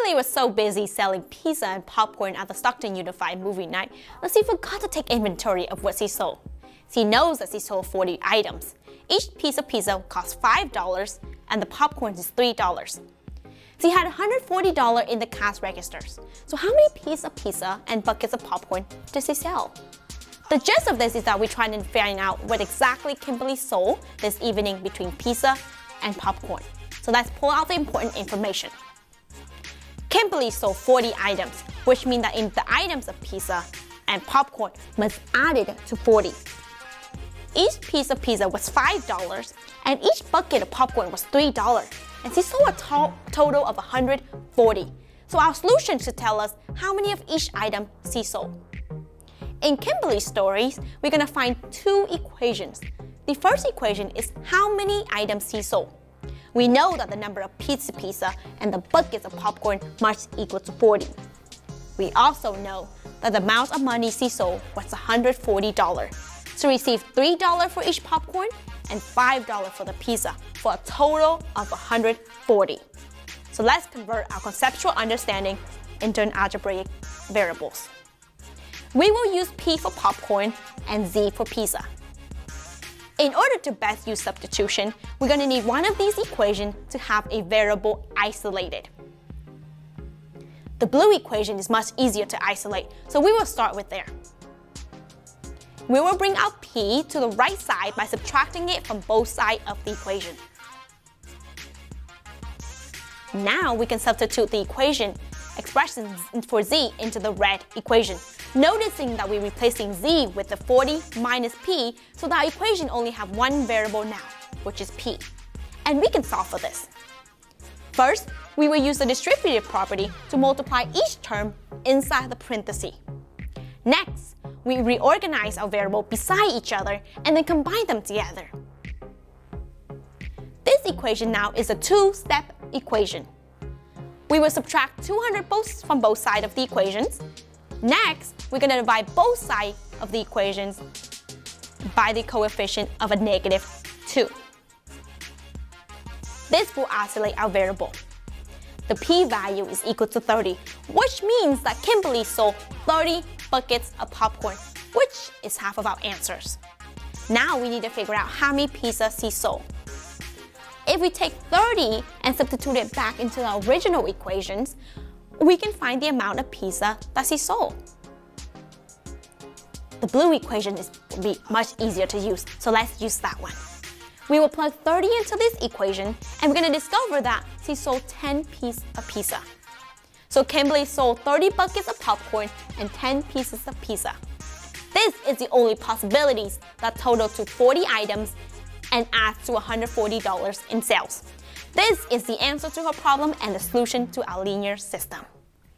Kimberly was so busy selling pizza and popcorn at the Stockton Unified movie night that she forgot to take inventory of what she sold. She knows that she sold 40 items. Each piece of pizza cost $5 and the popcorn is $3. She had $140 in the cash registers. So how many pieces of pizza and buckets of popcorn did she sell? The gist of this is that we're trying to find out what exactly Kimberly sold this evening between pizza and popcorn. So let's pull out the important information. Kimberly sold 40 items, which means that in the items of pizza and popcorn must add it to 40. Each piece of pizza was $5 and each bucket of popcorn was $3. And she sold a total of 140. So our solution should tell us how many of each item she sold. In Kimberly's stories, we're going to find two equations. The first equation is how many items she sold. We know that the number of pizza and the buckets of popcorn must equal to 40. We also know that the amount of money she sold was $140. She received $3 for each popcorn and $5 for the pizza, for a total of $140. So let's convert our conceptual understanding into an algebraic variables. We will use P for popcorn and Z for pizza. In order to best use substitution, we're going to need one of these equations to have a variable isolated. The blue equation is much easier to isolate, so we will start with there. We will bring out P to the right side by subtracting it from both sides of the equation. Now we can substitute the equation expressions for Z into the red equation, noticing that we're replacing Z with the 40 minus P, so that equation only have one variable now, which is P. And we can solve for this. First, we will use the distributive property to multiply each term inside the parenthesis. Next, we reorganize our variable beside each other and then combine them together. This equation now is a two-step equation. We will subtract 200 from both sides of the equations. Next, we're going to divide both sides of the equations by the coefficient of a -2. This will isolate our variable. The p-value is equal to 30, which means that Kimberly sold 30 buckets of popcorn, which is half of our answers. Now we need to figure out how many pizzas she sold. If we take 30 and substitute it back into the original equations, we can find the amount of pizza that she sold. The blue equation will be much easier to use, so let's use that one. We will plug 30 into this equation, and we're going to discover that she sold 10 pieces of pizza. So Kimberly sold 30 buckets of popcorn and 10 pieces of pizza. This is the only possibilities that total to 40 items and adds to $140 in sales. This is the answer to her problem and the solution to our linear system.